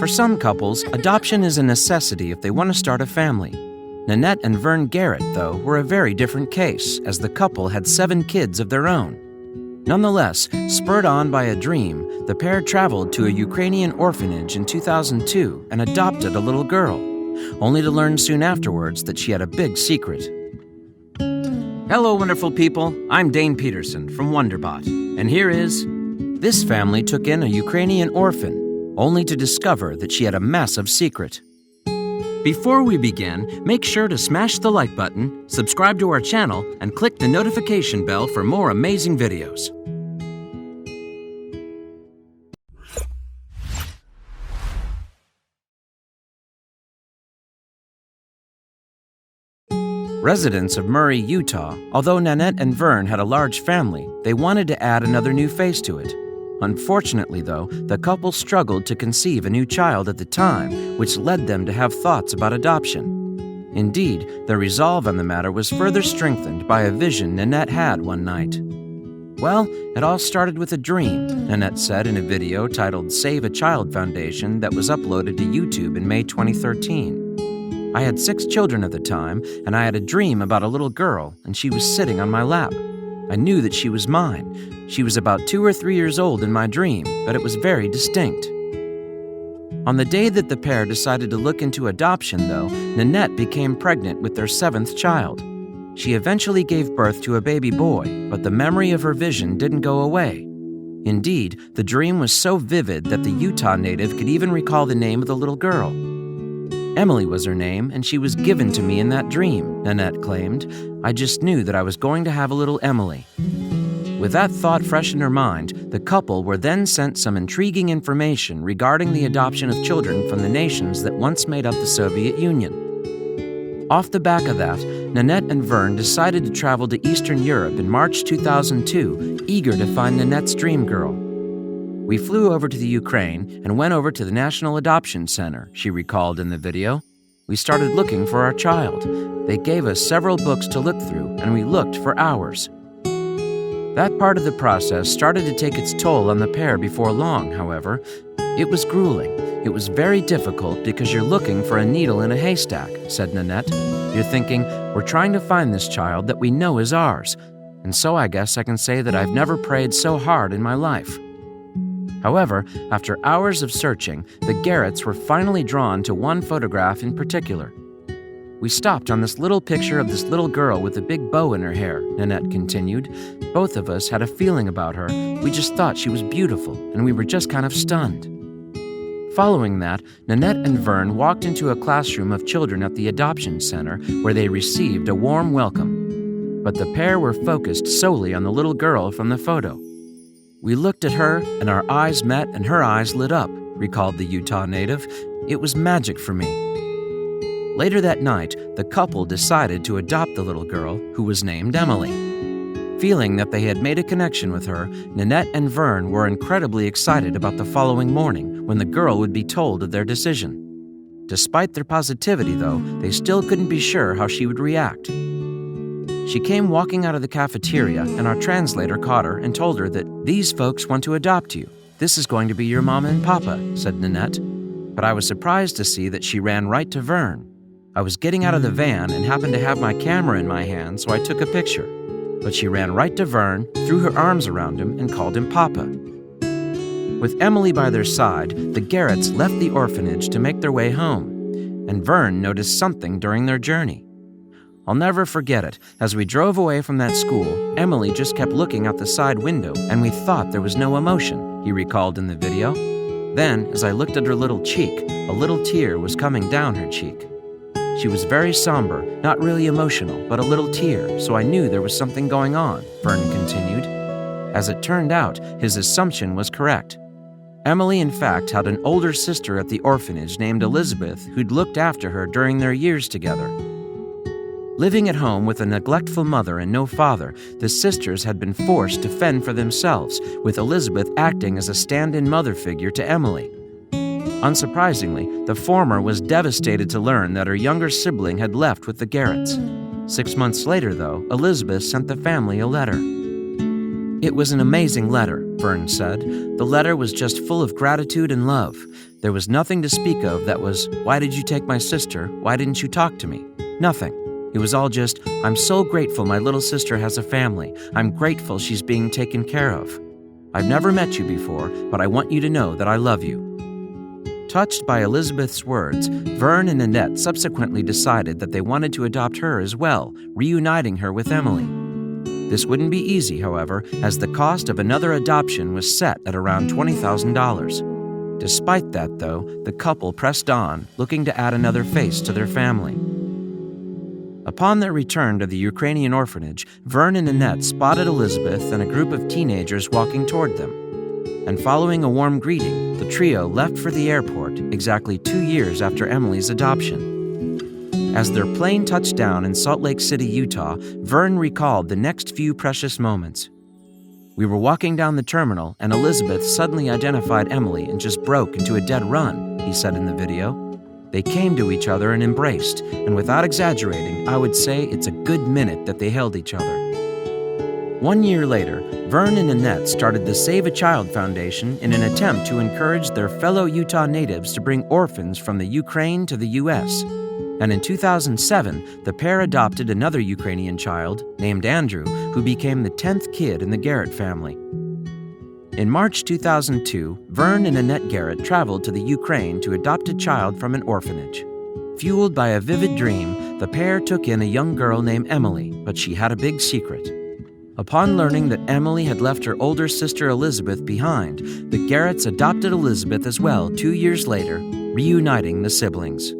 For some couples, adoption is a necessity if they want to start a family. Nanette and Vern Garrett, though, were a very different case, as the couple had 7 kids of their own. Nonetheless, spurred on by a dream, the pair traveled to a Ukrainian orphanage in 2002 and adopted a little girl, only to learn soon afterwards that she had a big secret. Hello, wonderful people. I'm Dane Peterson from WonderBot, and here is... This family took in a Ukrainian orphan, only to discover that she had a massive secret. Before we begin, make sure to smash the like button, subscribe to our channel, and click the notification bell for more amazing videos. Residents of Murray, Utah, although Nanette and Vern had a large family, they wanted to add another new face to it. Unfortunately, though, the couple struggled to conceive a new child at the time, which led them to have thoughts about adoption. Indeed, their resolve on the matter was further strengthened by a vision Nanette had one night. Well, it all started with a dream, Nanette said in a video titled Save a Child Foundation that was uploaded to YouTube in May 2013. I had 6 children at the time, and I had a dream about a little girl, and she was sitting on my lap. I knew that she was mine. She was about 2 or 3 years old in my dream, but it was very distinct. On the day that the pair decided to look into adoption, though, Nanette became pregnant with their 7th child. She eventually gave birth to a baby boy, but the memory of her vision didn't go away. Indeed, the dream was so vivid that the Utah native could even recall the name of the little girl. Emily was her name, and she was given to me in that dream, Nanette claimed. I just knew that I was going to have a little Emily. With that thought fresh in her mind, the couple were then sent some intriguing information regarding the adoption of children from the nations that once made up the Soviet Union. Off the back of that, Nanette and Vern decided to travel to Eastern Europe in March 2002, eager to find Nanette's dream girl. We flew over to the Ukraine and went over to the National Adoption Center, she recalled in the video. We started looking for our child. They gave us several books to look through, and we looked for hours. That part of the process started to take its toll on the pair before long, however. It was grueling. It was very difficult because you're looking for a needle in a haystack, said Nanette. You're thinking, we're trying to find this child that we know is ours. And so I guess I can say that I've never prayed so hard in my life. However, after hours of searching, the Garretts were finally drawn to one photograph in particular. We stopped on this little picture of this little girl with a big bow in her hair, Nanette continued. Both of us had a feeling about her. We just thought she was beautiful, and we were just kind of stunned. Following that, Nanette and Vern walked into a classroom of children at the adoption center where they received a warm welcome. But the pair were focused solely on the little girl from the photo. We looked at her, and our eyes met, and her eyes lit up, recalled the Utah native. It was magic for me. Later that night, the couple decided to adopt the little girl, who was named Emily. Feeling that they had made a connection with her, Nanette and Vern were incredibly excited about the following morning when the girl would be told of their decision. Despite their positivity, though, they still couldn't be sure how she would react. She came walking out of the cafeteria, and our translator caught her and told her that these folks want to adopt you. This is going to be your mama and papa, said Nanette. But I was surprised to see that she ran right to Vern. I was getting out of the van and happened to have my camera in my hand, so I took a picture. But she ran right to Vern, threw her arms around him, and called him Papa. With Emily by their side, the Garretts left the orphanage to make their way home, and Vern noticed something during their journey. I'll never forget it. As we drove away from that school, Emily just kept looking out the side window, and we thought there was no emotion, he recalled in the video. Then, as I looked at her little cheek, a little tear was coming down her cheek. She was very somber, not really emotional, but a little tear, so I knew there was something going on, Vern continued. As it turned out, his assumption was correct. Emily, in fact, had an older sister at the orphanage named Elizabeth who'd looked after her during their years together. Living at home with a neglectful mother and no father, the sisters had been forced to fend for themselves, with Elizabeth acting as a stand-in mother figure to Emily. Unsurprisingly, the former was devastated to learn that her younger sibling had left with the Garretts. 6 months later, though, Elizabeth sent the family a letter. It was an amazing letter, Vern said. The letter was just full of gratitude and love. There was nothing to speak of that was, "Why did you take my sister? Why didn't you talk to me?" Nothing. It was all just, "I'm so grateful my little sister has a family. I'm grateful she's being taken care of. I've never met you before, but I want you to know that I love you." Touched by Elizabeth's words, Vern and Annette subsequently decided that they wanted to adopt her as well, reuniting her with Emily. This wouldn't be easy, however, as the cost of another adoption was set at around $20,000. Despite that, though, the couple pressed on, looking to add another face to their family. Upon their return to the Ukrainian orphanage, Vern and Annette spotted Elizabeth and a group of teenagers walking toward them. And following a warm greeting, the trio left for the airport exactly 2 years after Emily's adoption. As their plane touched down in Salt Lake City, Utah, Vern recalled the next few precious moments. "We were walking down the terminal, and Elizabeth suddenly identified Emily and just broke into a dead run," he said in the video. "They came to each other and embraced, and without exaggerating, I would say it's a good minute that they held each other." 1 year later, Vern and Annette started the Save a Child Foundation in an attempt to encourage their fellow Utah natives to bring orphans from the Ukraine to the U.S. And in 2007, the pair adopted another Ukrainian child, named Andrew, who became the 10th kid in the Garrett family. In March 2002, Vern and Annette Garrett traveled to the Ukraine to adopt a child from an orphanage. Fueled by a vivid dream, the pair took in a young girl named Emily, but she had a big secret. Upon learning that Emily had left her older sister Elizabeth behind, the Garretts adopted Elizabeth as well 2 years later, reuniting the siblings.